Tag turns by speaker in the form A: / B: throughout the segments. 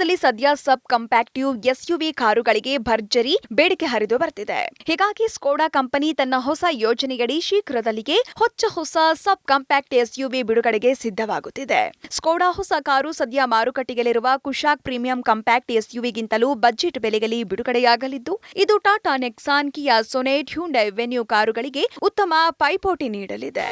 A: ಭಾರತದಲ್ಲಿ ಸದ್ಯ ಸಬ್ ಕಾಂಪ್ಯಾಕ್ಟಿವ್ ಎಸ್ಯುವಿ ಕಾರುಗಳಿಗೆ ಭರ್ಜರಿ ಬೇಡಿಕೆ ಹರಿದು ಬರ್ತಿದೆ. ಹೀಗಾಗಿ ಸ್ಕೋಡಾ ಕಂಪನಿ ತನ್ನ ಹೊಸ ಯೋಜನೆಯಡಿ ಶೀಘ್ರದಲ್ಲಿಯೇ ಹೊಸ ಸಬ್ ಕಾಂಪ್ಯಾಕ್ಟ್ ಎಸ್ಯುವಿ ಬಿಡುಗಡೆಗೆ ಸಿದ್ಧವಾಗುತ್ತಿದೆ. ಸ್ಕೋಡಾ ಹೊಸ ಕಾರು ಸದ್ಯ ಮಾರುಕಟ್ಟೆಯಲ್ಲಿರುವ ಕುಶಾಕ್ ಪ್ರೀಮಿಯಂ ಕಾಂಪ್ಯಾಕ್ಟ್ ಎಸ್ಯುವಿಗಿಂತಲೂ ಬಜೆಟ್ ಬೆಲೆಯಲ್ಲಿ ಬಿಡುಗಡೆಯಾಗಲಿದ್ದು, ಇದು ಟಾಟಾ ನೆಕ್ಸಾನ್, ಕಿಯಾ ಸೊನೆಟ್, ಹ್ಯುಂಡೈ ವೆನ್ಯೂ ಕಾರುಗಳಿಗೆ ಉತ್ತಮ ಪೈಪೋಟಿ ನೀಡಲಿದೆ.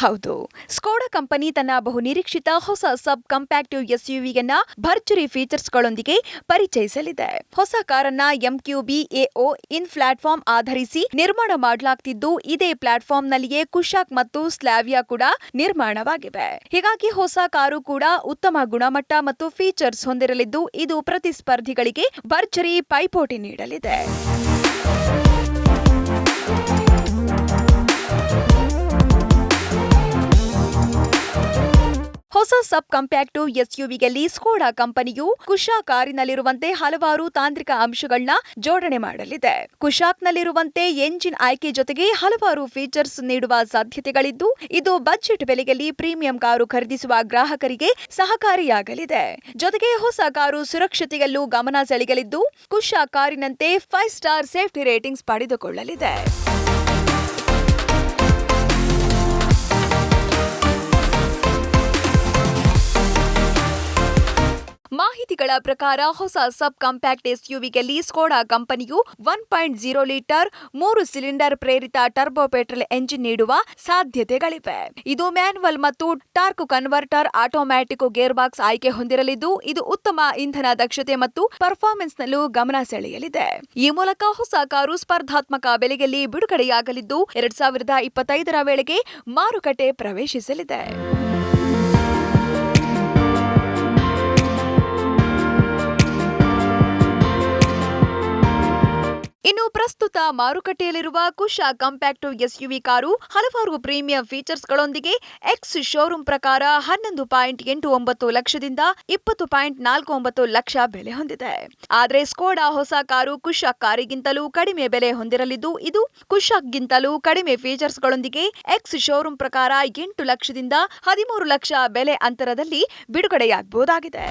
A: ಹೌದು, ಸ್ಕೋಡಾ ಕಂಪನಿ ತನ್ನ ಬಹುನಿರೀಕ್ಷಿತ ಹೊಸ ಸಬ್ ಕಾಂಪ್ಯಾಕ್ಟಿವ್ ಎಸ್ಯುವಿಯನ್ನ ಭರ್ಜರಿ ಫೀಚರ್ಸ್ಗಳೊಂದಿಗೆ ಪರಿಚಯಿಸಲಿದೆ. ಹೊಸ ಕಾರನ್ನ MQB AO ಇನ್ ಪ್ಲಾಟ್ಫಾರ್ಮ್ ಆಧರಿಸಿ ನಿರ್ಮಾಣ ಮಾಡಲಾಗ್ತಿದ್ದು, ಇದೇ ಪ್ಲಾಟ್ಫಾರ್ಮ್ನಲ್ಲಿಯೇ ಕುಶಾಕ್ ಮತ್ತು ಸ್ಲಾವಿಯಾ ಕೂಡ ನಿರ್ಮಾಣವಾಗಿವೆ. ಹೀಗಾಗಿ ಹೊಸ ಕಾರು ಕೂಡ ಉತ್ತಮ ಗುಣಮಟ್ಟ ಮತ್ತು ಫೀಚರ್ಸ್ ಹೊಂದಿರಲಿದ್ದು, ಇದು ಪ್ರತಿಸ್ಪರ್ಧಿಗಳಿಗೆ ಭರ್ಜರಿ ಪೈಪೋಟಿ ನೀಡಲಿದೆ. ಹೊಸ ಸಬ್ ಕಾಂಪ್ಯಾಕ್ಟಿವ್ ಎಸ್ಯುವಿಯಲ್ಲಿ ಸ್ಕೋಡಾ ಕಂಪನಿಯು ಕುಶಾಕ್ ಕಾರಿನಲ್ಲಿರುವಂತೆ ಹಲವಾರು ತಾಂತ್ರಿಕ ಅಂಶಗಳನ್ನ ಜೋಡಣೆ ಮಾಡಲಿದೆ. ಕುಶಾಕ್ನಲ್ಲಿರುವಂತೆ ಎಂಜಿನ್ ಆಯ್ಕೆ ಜೊತೆಗೆ ಹಲವಾರು ಫೀಚರ್ಸ್ ನೀಡುವ ಸಾಧ್ಯತೆಗಳಿದ್ದು, ಇದು ಬಜೆಟ್ ಬೆಲೆಯಲ್ಲಿ ಪ್ರೀಮಿಯಂ ಕಾರು ಖರೀದಿಸುವ ಗ್ರಾಹಕರಿಗೆ ಸಹಕಾರಿಯಾಗಲಿದೆ. ಜೊತೆಗೆ ಹೊಸ ಕಾರು ಸುರಕ್ಷತೆಯಲ್ಲೂ ಗಮನ ಸೆಳೆಯಲಿದ್ದು, ಕುಶಾಕ್ ಕಾರಿನಂತೆ 5 ಸ್ಟಾರ್ ಸೇಫ್ಟಿ ರೇಟಿಂಗ್ಸ್ ಪಡೆದುಕೊಳ್ಳಲಿದೆ. ಮಾಹಿತಿಗಳ ಪ್ರಕಾರ ಹೊಸ ಸಬ್ ಕಾಂಪ್ಯಾಕ್ಟ್ ಎಸ್ಯುವಿಯಲ್ಲಿ ಸ್ಕೋಡಾ ಕಂಪನಿಯು 1.0 ಲೀಟರ್ 3 ಸಿಲಿಂಡರ್ ಪ್ರೇರಿತ ಟರ್ಬೊ ಪೆಟ್ರೋಲ್ ಎಂಜಿನ್ ನೀಡುವ ಸಾಧ್ಯತೆಗಳಿವೆ. ಇದು ಮ್ಯಾನ್ಯುವಲ್ ಮತ್ತು torque converter automatic gear box ಆಯ್ಕೆ ಹೊಂದಿರಲಿದ್ದು, ಇದು ಉತ್ತಮ ಇಂಧನ ದಕ್ಷತೆ ಮತ್ತು ಪರ್ಫಾರ್ಮೆನ್ಸ್ನಲ್ಲೂ ಗಮನ ಸೆಳೆಯಲಿದೆ. ಈ ಮೂಲಕ ಹೊಸ ಕಾರು ಸ್ಪರ್ಧಾತ್ಮಕ ಬೆಲೆಯಲ್ಲಿ ಬಿಡುಗಡೆಯಾಗಲಿದ್ದು, 2025ರ ವೇಳೆಗೆ ಮಾರುಕಟ್ಟೆ ಪ್ರವೇಶಿಸಲಿದೆ. ಇನ್ನು ಪ್ರಸ್ತುತ ಮಾರುಕಟ್ಟೆಯಲ್ಲಿರುವ ಕುಶಾಕ್ ಕಾಂಪ್ಯಾಕ್ಟಿವ್ ಎಸ್ಯುವಿ ಕಾರು ಹಲವಾರು ಪ್ರೀಮಿಯಂ ಫೀಚರ್ಸ್ಗಳೊಂದಿಗೆ ಎಕ್ಸ್ ಶೋರೂಮ್ ಪ್ರಕಾರ 11.89 ಲಕ್ಷದಿಂದ 20.49 ಲಕ್ಷ ಬೆಲೆ ಹೊಂದಿದೆ. ಆದರೆ ಸ್ಕೋಡಾ ಹೊಸ ಕಾರು ಕುಶಾಕ್ ಕಾರಿಗಿಂತಲೂ ಕಡಿಮೆ ಬೆಲೆ ಹೊಂದಿರಲಿದ್ದು, ಇದು ಕುಶಾಕ್ಗಿಂತಲೂ ಕಡಿಮೆ ಫೀಚರ್ಸ್ಗಳೊಂದಿಗೆ ಎಕ್ಸ್ ಶೋರೂಮ್ ಪ್ರಕಾರ 8 ಲಕ್ಷದಿಂದ 13 ಲಕ್ಷ ಬೆಲೆ ಅಂತರದಲ್ಲಿ ಬಿಡುಗಡೆಯಾಗಬಹುದಾಗಿದೆ.